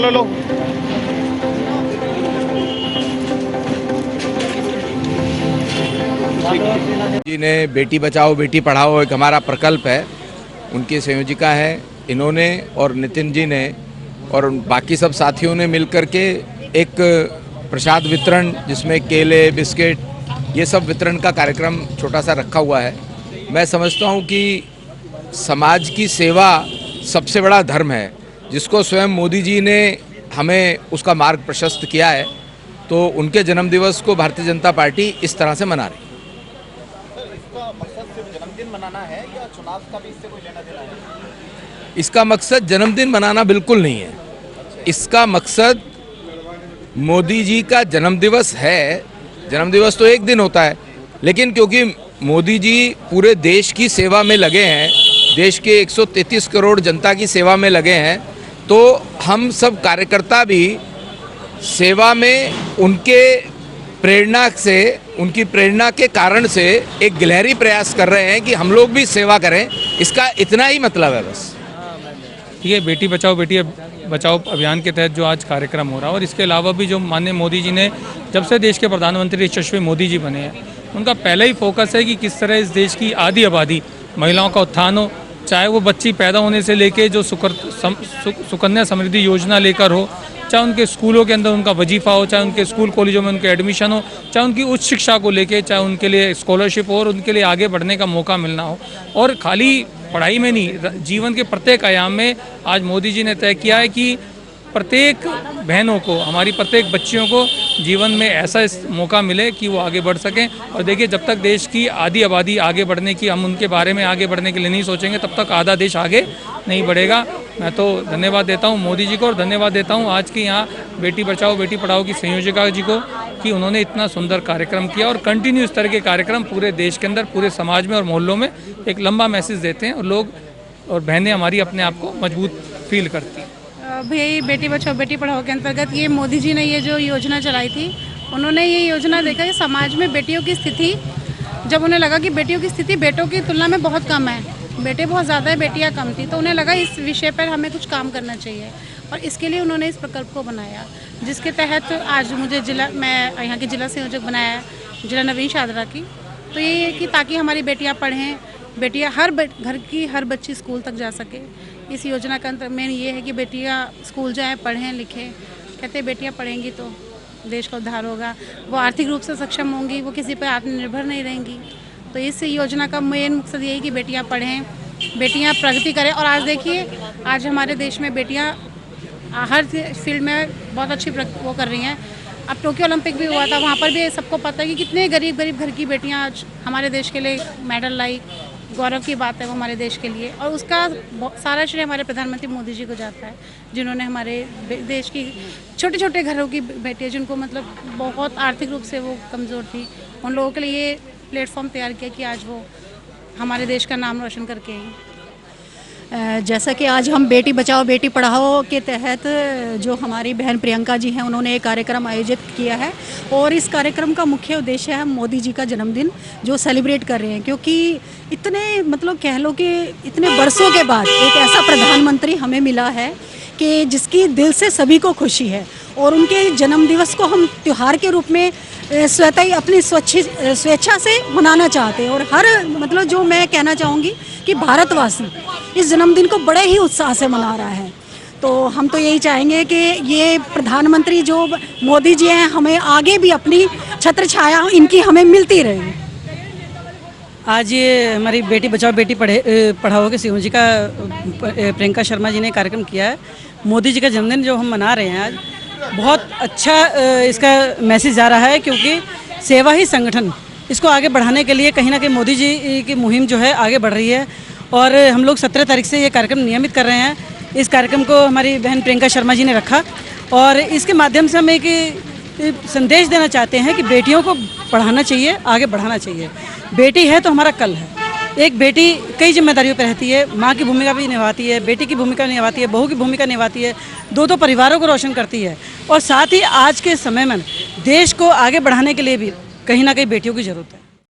चलो लो। जी ने बेटी बचाओ बेटी पढ़ाओ एक हमारा प्रकल्प है, उनकी संयोजिका है इन्होंने और नितिन जी ने और बाकी सब साथियों ने मिलकर के एक प्रसाद वितरण जिसमें केले बिस्किट ये सब वितरण का कार्यक्रम छोटा सा रखा हुआ है। मैं समझता हूँ कि समाज की सेवा सबसे बड़ा धर्म है, जिसको स्वयं मोदी जी ने हमें उसका मार्ग प्रशस्त किया है। तो उनके जन्मदिवस को भारतीय जनता पार्टी इस तरह से मना रही है। इसका मकसद सिर्फ जन्मदिन मनाना है या चुनाव का भी इससे कोई लेना देना है? इसका मकसद जन्मदिन मनाना बिल्कुल नहीं है। इसका मकसद मोदी जी का जन्मदिवस है। जन्मदिवस तो एक दिन होता है, लेकिन क्योंकि मोदी जी पूरे देश की सेवा में लगे हैं, देश के 133 करोड़ जनता की सेवा में लगे हैं, तो हम सब कार्यकर्ता भी सेवा में उनके प्रेरणा से, उनकी प्रेरणा के कारण से एक गिलहरी प्रयास कर रहे हैं कि हम लोग भी सेवा करें। इसका इतना ही मतलब है बस। ये बेटी बचाओ बेटी बचाओ अभियान के तहत जो आज कार्यक्रम हो रहा है, और इसके अलावा भी जो माननीय मोदी जी ने जब से देश के प्रधानमंत्री यशस्वी मोदी जी बने हैं, उनका पहला ही फोकस है कि किस तरह इस देश की आधी आबादी महिलाओं का उत्थान हो, चाहे वो बच्ची पैदा होने से लेके जो सुकन्या समृद्धि योजना लेकर हो, चाहे उनके स्कूलों के अंदर उनका वजीफा हो, चाहे उनके स्कूल कॉलेजों में उनके एडमिशन हो, चाहे उनकी उच्च शिक्षा को लेके, चाहे उनके लिए स्कॉलरशिप हो और उनके लिए आगे बढ़ने का मौका मिलना हो। और खाली पढ़ाई में नहीं, जीवन के प्रत्येक आयाम में आज मोदी जी ने तय किया है कि प्रत्येक बहनों को, हमारी प्रत्येक बच्चियों को जीवन में ऐसा मौका मिले कि वो आगे बढ़ सकें। और देखिए, जब तक देश की आधी आबादी आगे बढ़ने की, हम उनके बारे में आगे बढ़ने के लिए नहीं सोचेंगे, तब तक आधा देश आगे नहीं बढ़ेगा। मैं तो धन्यवाद देता हूं मोदी जी को, और धन्यवाद देता हूं आज की यहाँ बेटी बचाओ बेटी पढ़ाओ की संयोजिका जी को कि उन्होंने इतना सुंदर कार्यक्रम किया और कंटिन्यू इस तरह के कार्यक्रम पूरे देश के अंदर, पूरे समाज में और मोहल्लों में एक लंबा मैसेज देते हैं, और लोग और बहनें हमारी अपने आप को मजबूत फील करती हैं। भाई बेटी बचाओ बेटी पढ़ाओ के अंतर्गत ये मोदी जी ने ये जो योजना चलाई थी, उन्होंने ये योजना देखा कि समाज में बेटियों की स्थिति, जब उन्हें लगा कि बेटियों की स्थिति बेटों की तुलना में बहुत कम है, बेटे बहुत ज़्यादा है बेटियां कम थी, तो उन्हें लगा इस विषय पर हमें कुछ काम करना चाहिए, और इसके लिए उन्होंने इस प्रकल्प को बनाया, जिसके तहत आज मुझे मैं यहाँ की जिला संयोजक बनाया है, जिला नवीन शादरा की। तो ये है कि ताकि हमारी बेटियाँ पढ़ें, बेटियाँ घर की हर बच्ची स्कूल तक जा सके। इस योजना का अंतर मेन ये है कि बेटियाँ स्कूल जाएँ, पढ़ें लिखें। कहते हैं बेटियाँ पढ़ेंगी तो देश का उद्धार होगा, वो आर्थिक रूप से सक्षम होंगी, वो किसी पर आत्मनिर्भर नहीं रहेंगी। तो इस योजना का मेन मकसद यही कि बेटियां पढ़ें, बेटियां प्रगति करें। और आज देखिए, आज हमारे देश में बेटियां हर फील्ड में बहुत अच्छी वो कर रही हैं। अब टोक्यो ओलंपिक भी हुआ था, वहाँ पर भी सबको पता है कि कितने गरीब घर की बेटियां आज हमारे देश के लिए मेडल लाई। गौरव की बात है वो हमारे देश के लिए, और उसका सारा श्रेय हमारे प्रधानमंत्री मोदी जी को जाता है, जिन्होंने हमारे देश की छोटे छोटे घरों की बेटियाँ, जिनको मतलब बहुत आर्थिक रूप से वो कमज़ोर थी, उन लोगों के लिए प्लेटफॉर्म तैयार किया कि आज वो हमारे देश का नाम रोशन करके आई। जैसा कि आज हम बेटी बचाओ बेटी पढ़ाओ के तहत जो हमारी बहन प्रियंका जी हैं, उन्होंने एक कार्यक्रम आयोजित किया है, और इस कार्यक्रम का मुख्य उद्देश्य है मोदी जी का जन्मदिन जो सेलिब्रेट कर रहे हैं, क्योंकि इतने मतलब कह लो कि इतने बरसों के बाद एक ऐसा प्रधानमंत्री हमें मिला है कि जिसकी दिल से सभी को खुशी है, और उनके जन्मदिवस को हम त्यौहार के रूप में स्वतः ही अपनी स्वेच्छा से मनाना चाहते हैं। और हर मतलब जो मैं कहना चाहूँगी कि भारतवासी इस जन्मदिन को बड़े ही उत्साह से मना रहा है। तो हम तो यही चाहेंगे कि ये प्रधानमंत्री जो मोदी जी हैं, हमें आगे भी अपनी छत्र छाया इनकी हमें मिलती रहे। आज ये हमारी बेटी बचाओ बेटी पढ़ाओ की संयोजिका प्रियंका शर्मा जी ने कार्यक्रम किया है। मोदी जी का जन्मदिन जो हम मना रहे हैं आज, बहुत अच्छा इसका मैसेज जा रहा है, क्योंकि सेवा ही संगठन, इसको आगे बढ़ाने के लिए कहीं ना कहीं मोदी जी की मुहिम जो है आगे बढ़ रही है। और हम लोग 17 तारीख से ये कार्यक्रम नियमित कर रहे हैं। इस कार्यक्रम को हमारी बहन प्रियंका शर्मा जी ने रखा, और इसके माध्यम से हम एक संदेश देना चाहते हैं कि बेटियों को पढ़ाना चाहिए, आगे बढ़ाना चाहिए। बेटी है तो हमारा कल है। एक बेटी कई जिम्मेदारियों पर रहती है, माँ की भूमिका भी निभाती है, बेटी की भूमिका निभाती है, बहू की भूमिका निभाती है, दो परिवारों को रोशन करती है। और साथ ही आज के समय में देश को आगे बढ़ाने के लिए भी कहीं ना कहीं बेटियों की ज़रूरत है।